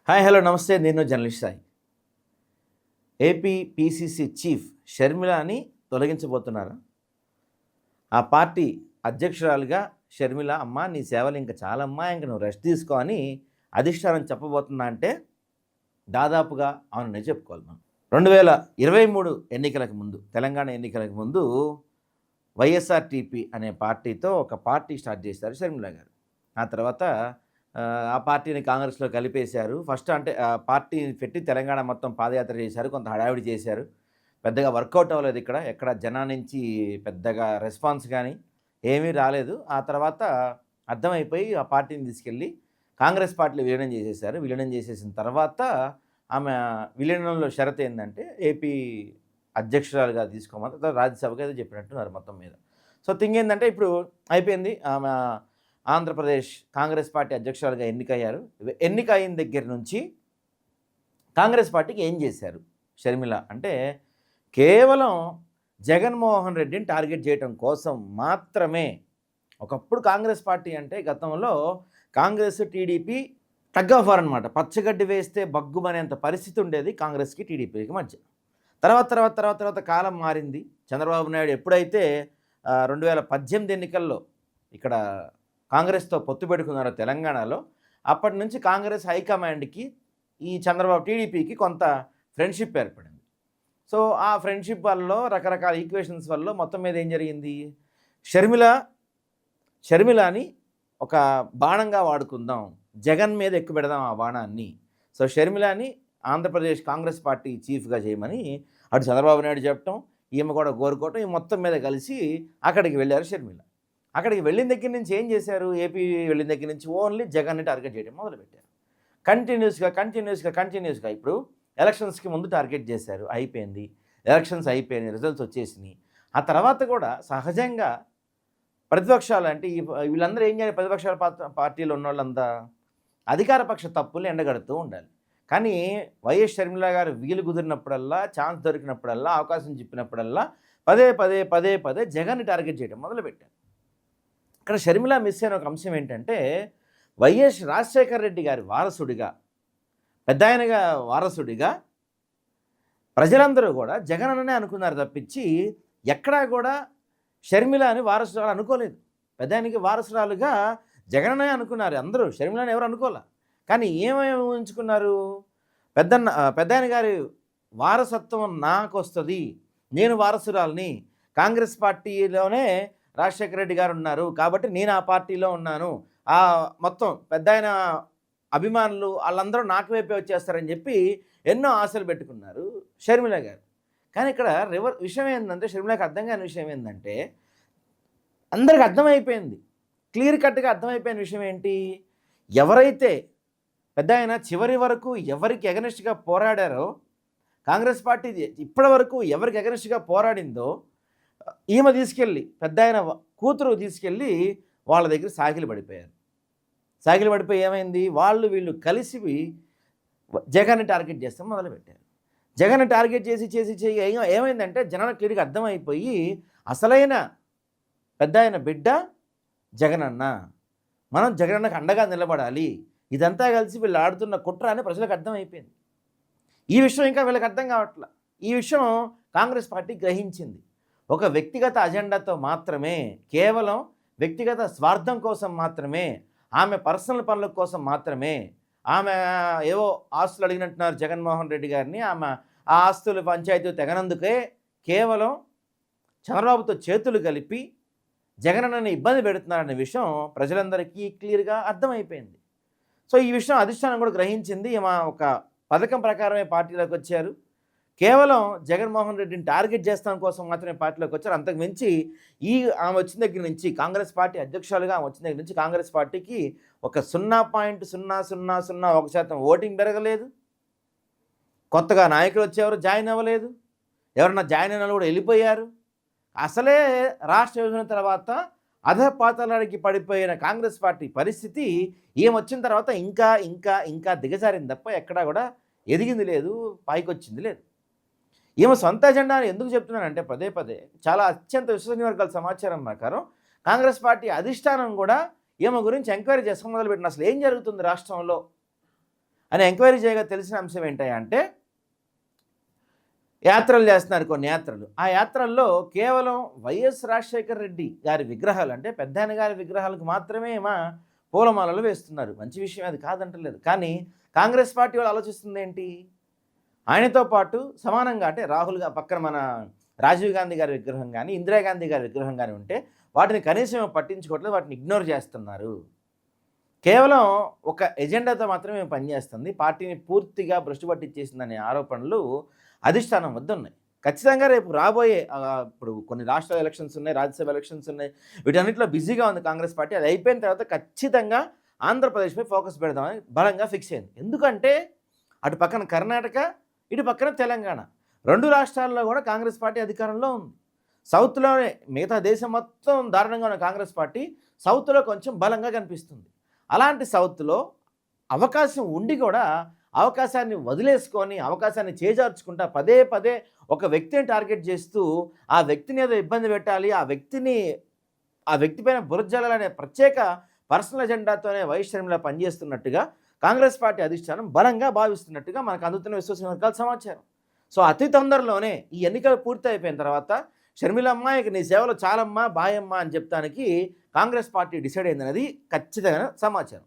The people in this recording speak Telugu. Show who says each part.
Speaker 1: హాయ్ హలో నమస్తే. నేను journalist Sai. AP PCC chief షర్మిలని తొలగించబోతున్నారు. ఆ పార్టీ అధ్యక్షురాలుగా షర్మిల అమ్మ నీ సేవలు ఇంకా చాలమ్మా, ఇంక నువ్వు రెస్ట్ తీసుకో అని అధిష్టానం చెప్పబోతుందా అంటే దాదాపుగా అవుననే చెప్పుకోవాలి మనం. 2023 ఎన్నికలకు ముందు, తెలంగాణ ఎన్నికలకు ముందు వైఎస్ఆర్టీపీ అనే పార్టీతో ఒక పార్టీ స్టార్ట్ చేశారు షర్మిల గారు. ఆ తర్వాత ఆ పార్టీని కాంగ్రెస్లో కలిపేశారు. ఫస్ట్ అంటే పార్టీ పెట్టి తెలంగాణ మొత్తం పాదయాత్ర చేశారు, కొంత హడావిడి చేశారు. పెద్దగా వర్కౌట్ అవ్వలేదు. ఎక్కడ జనా నుంచి పెద్దగా రెస్పాన్స్ కానీ ఏమీ రాలేదు. ఆ తర్వాత అర్థమైపోయి ఆ పార్టీని తీసుకెళ్ళి కాంగ్రెస్ పార్టీలో విలీనం చేసేశారు. విలీనం చేసేసిన తర్వాత ఆమె విలీనంలో షరతు ఏంటంటే ఏపీ అధ్యక్షురాలుగా తీసుకోమని రాజ్యసభకి అయితే చెప్పినట్టున్నారు మొత్తం మీద. సో థింగ్ ఏంటంటే ఇప్పుడు అయిపోయింది. ఆమె ఆంధ్రప్రదేశ్ కాంగ్రెస్ పార్టీ అధ్యక్షురాలుగా ఎన్నికయ్యారు. ఎన్నిక అయిన దగ్గర నుంచి కాంగ్రెస్ పార్టీకి ఏం చేశారు షర్మిల అంటే కేవలం జగన్మోహన్ రెడ్డిని టార్గెట్ చేయడం కోసం మాత్రమే. ఒకప్పుడు కాంగ్రెస్ పార్టీ అంటే గతంలో Congress TDP tug of war అనమాట. పచ్చగడ్డి వేస్తే బగ్గుమనేంత పరిస్థితి ఉండేది కాంగ్రెస్కి టీడీపీకి మధ్య. తర్వాత కాలం మారింది. చంద్రబాబు నాయుడు ఎప్పుడైతే 2018 ఎన్నికల్లో ఇక్కడ కాంగ్రెస్తో పొత్తు పెట్టుకున్నారో తెలంగాణలో, అప్పటి నుంచి కాంగ్రెస్ హైకమాండ్కి ఈ చంద్రబాబు టీడీపీకి కొంత ఫ్రెండ్షిప్ ఏర్పడింది. సో ఆ ఫ్రెండ్షిప్ వల్ల రకరకాల ఈక్వేషన్స్ వల్ల మొత్తం మీద ఏం జరిగింది, షర్మిలని ఒక బాణంగా వాడుకుందాం, జగన్ మీద ఎక్కువ పెడదాం ఆ బాణాన్ని. సో షర్మిలని ఆంధ్రప్రదేశ్ కాంగ్రెస్ పార్టీ చీఫ్గా చేయమని అటు చంద్రబాబు నాయుడు చెప్పటం, ఈమె కూడా కోరుకోవటం, ఈ మొత్తం మీద కలిసి అక్కడికి వెళ్ళారు షర్మిల. అక్కడికి వెళ్ళిన దగ్గర నుంచి ఏం చేశారు, ఏపీ వెళ్ళిన దగ్గర నుంచి ఓన్లీ జగన్ని టార్గెట్ చేయడం మొదలుపెట్టారు. కంటిన్యూస్గా ఇప్పుడు ఎలక్షన్స్కి ముందు టార్గెట్ చేశారు, అయిపోయింది. ఎలక్షన్స్ అయిపోయినాయి, రిజల్ట్స్ వచ్చేసినాయి. ఆ తర్వాత కూడా సహజంగా ప్రతిపక్షాలు అంటే వీళ్ళందరూ ఏం చేయాలి, ప్రతిపక్షాల పార్టీలో ఉన్న వాళ్ళంతా అధికార పక్ష తప్పులు ఎండగడుతూ ఉండాలి. కానీ వైఎస్ షర్మిల గారు వీలు కుదిరినప్పుడల్లా, ఛాన్స్ దొరికినప్పుడల్లా, అవకాశం చెప్పినప్పుడల్లా పదే జగన్ని టార్గెట్ చేయడం మొదలుపెట్టారు. ఇక్కడ షర్మిల మిస్ అయిన ఒక అంశం ఏంటంటే వైఎస్ రాజశేఖర రెడ్డి గారి వారసుడిగా, పెద్దాయనగా వారసుడిగా ప్రజలందరూ కూడా జగన్ అన్ననే అనుకున్నారు తప్పించి ఎక్కడా కూడా షర్మిల అని వారసురాలు అనుకోలేదు. పెద్దాయనకి వారసురాలుగా జగన్ అన్ననే అనుకున్నారు అందరూ, షర్మిలని ఎవరు అనుకోలే. కానీ ఏమేమి ఊహించుకున్నారు, పెద్దాయన గారి వారసత్వం నాకు వస్తుంది, నేను వారసురాలని, కాంగ్రెస్ పార్టీలోనే రాజశేఖర రెడ్డి గారు ఉన్నారు కాబట్టి నేను ఆ పార్టీలో ఉన్నాను, ఆ మొత్తం పెద్దాయన అభిమానులు వాళ్ళందరూ నాకు వైపే వచ్చేస్తారని చెప్పి ఎన్నో ఆశలు పెట్టుకున్నారు షర్మిల గారు. కానీ ఇక్కడ విషయం ఏంటంటే, షర్మిలకి అర్థం కాని విషయం ఏంటంటే, అందరికి అర్థమైపోయింది, క్లియర్ కట్గా అర్థమైపోయిన విషయం ఏంటి, ఎవరైతే పెద్దాయన చివరి వరకు ఎవరికి ఎగనెస్ట్గా పోరాడారో, కాంగ్రెస్ పార్టీ ఇప్పటి వరకు ఎవరికి ఎగనెస్ట్గా పోరాడిందో ఈమె తీసుకెళ్ళి, పెద్దాయన కూతురు తీసుకెళ్ళి వాళ్ళ దగ్గర సాగిలి పడిపోయి ఏమైంది, వీళ్ళు కలిసి జగన్ని టార్గెట్ చేస్తాం మొదలుపెట్టారు. జగన్ని టార్గెట్ చేసి ఏమైందంటే జనానికి క్లియర్గా అర్థమైపోయి అసలైన పెద్దాయన బిడ్డ జగనన్న, మనం జగనన్నకు అండగా నిలబడాలి, ఇదంతా కలిసి వీళ్ళు ఆడుతున్న కుట్ర అని ప్రజలకు అర్థమైపోయింది. ఈ విషయం ఇంకా వీళ్ళకి అర్థం కావట్ల. ఈ విషయం కాంగ్రెస్ పార్టీ గ్రహించింది. ఒక వ్యక్తిగత అజెండాతో మాత్రమే, కేవలం వ్యక్తిగత స్వార్థం కోసం మాత్రమే, ఆమె పర్సనల్ పనుల కోసం మాత్రమే, ఆమె ఏవో ఆస్తులు అడిగినట్టున్నారు జగన్మోహన్ రెడ్డి గారిని, ఆమె ఆ ఆస్తులు పంచాయతీ తెగనందుకే కేవలం చంద్రబాబుతో చేతులు కలిపి జగనన్నని ఇబ్బంది పెడుతున్నారనే విషయం ప్రజలందరికీ క్లియర్గా అర్థమైపోయింది. సో ఈ విషయం అధిష్టానం కూడా గ్రహించింది. ఈమె ఒక పథకం ప్రకారమే పార్టీలోకి వచ్చారు, కేవలం జగన్మోహన్ రెడ్డిని టార్గెట్ చేస్తాం కోసం మాత్రమే పార్టీలోకి వచ్చారు. అంతకు మించి ఆమె వచ్చిన దగ్గర నుంచి, కాంగ్రెస్ పార్టీ అధ్యక్షులుగా ఆమె వచ్చిన దగ్గర నుంచి కాంగ్రెస్ పార్టీకి ఒక 0.0001% ఓటింగ్ పెరగలేదు. కొత్తగా నాయకులు వచ్చేవారు జాయిన్ అవ్వలేదు, ఎవరన్నా జాయిన్ అయిన కూడా వెళ్ళిపోయారు. అసలే రాష్ట్ర విభజన తర్వాత అధపాతాళానికి పడిపోయిన కాంగ్రెస్ పార్టీ పరిస్థితి వచ్చిన తర్వాత ఇంకా దిగజారింది తప్ప ఎక్కడా కూడా ఎదిగింది లేదు, పైకి వచ్చింది లేదు. ఈమె సొంత ఎజెండాని ఎందుకు చెప్తున్నానంటే పదే చాలా అత్యంత విశ్వసనీయ వర్గాల సమాచారం ప్రకారం కాంగ్రెస్ పార్టీ అధిష్టానం కూడా ఈమె గురించి ఎంక్వైరీ చేస్తాం మొదలుపెట్టిన, అసలు ఏం జరుగుతుంది రాష్ట్రంలో, అని ఎంక్వైరీ చేయగా తెలిసిన అంశం ఏంటంటే యాత్రలు చేస్తున్నారు, కొన్ని యాత్రలు. ఆ యాత్రల్లో కేవలం వైఎస్ రాజశేఖర రెడ్డి గారి విగ్రహాలు, అంటే పెద్దాయన గారి విగ్రహాలకు మాత్రమే పూలమాలలు వేస్తున్నారు. మంచి విషయం, అది కాదంటలేదు. కానీ కాంగ్రెస్ పార్టీ వాళ్ళు ఆలోచిస్తుంది ఏంటి, ఆయనతో పాటు సమానంగా అంటే రాహుల్గా పక్కన మన రాజీవ్ గాంధీ గారి విగ్రహం కానీ ఇందిరాగాంధీ గారి విగ్రహం కానీ ఉంటే వాటిని కనీసం పట్టించుకోవట్లేదు, వాటిని ఇగ్నోర్ చేస్తున్నారు. కేవలం ఒక ఎజెండాతో మాత్రమే పనిచేస్తుంది, పార్టీని పూర్తిగా భ్రష్టు పట్టించేసిందనే ఆరోపణలు అధిష్టానం వద్ద ఉన్నాయి. ఖచ్చితంగా రేపు రాబోయే ఇప్పుడు కొన్ని రాష్ట్ర ఎలక్షన్స్ ఉన్నాయి, రాజ్యసభ ఎలక్షన్స్ ఉన్నాయి, వీటన్నిటిలో బిజీగా ఉంది కాంగ్రెస్ పార్టీ. అది అయిపోయిన తర్వాత ఖచ్చితంగా ఆంధ్రప్రదేశ్పై ఫోకస్ పెడదామని బలంగా ఫిక్స్ అయింది. ఎందుకంటే అటు పక్కన కర్ణాటక, ఇటు పక్కన తెలంగాణ, రెండు రాష్ట్రాల్లో కూడా కాంగ్రెస్ పార్టీ అధికారంలో ఉంది. సౌత్లోనే మిగతా దేశం మొత్తం దారుణంగా ఉన్న కాంగ్రెస్ పార్టీ సౌత్లో కొంచెం బలంగా కనిపిస్తుంది. అలాంటి సౌత్లో అవకాశం ఉండి కూడా అవకాశాన్ని వదిలేసుకొని అవకాశాన్ని చేజార్చుకుంటా పదే పదే ఒక వ్యక్తిని టార్గెట్ చేస్తూ ఆ వ్యక్తిని ఏదో ఇబ్బంది పెట్టాలి, ఆ వ్యక్తి పైన బురజల్లాలనే ప్రత్యేక పర్సనల్ ఎజెండాతోనే వైఎస్ షర్మిల పనిచేస్తున్నట్టుగా కాంగ్రెస్ పార్టీ అధిష్టానం బలంగా భావిస్తున్నట్టుగా మనకు అందుతున్న విశ్వసనీయ వర్గాల సమాచారం. సో అతి తొందరలోనే ఈ ఎన్నికలు పూర్తి అయిపోయిన తర్వాత షర్మిలమ్మ ఇక నీ సేవలు చాలమ్మా బాయమ్మ అని చెప్తానికి కాంగ్రెస్ పార్టీ డిసైడ్ అయిందనేది ఖచ్చితమైన సమాచారం.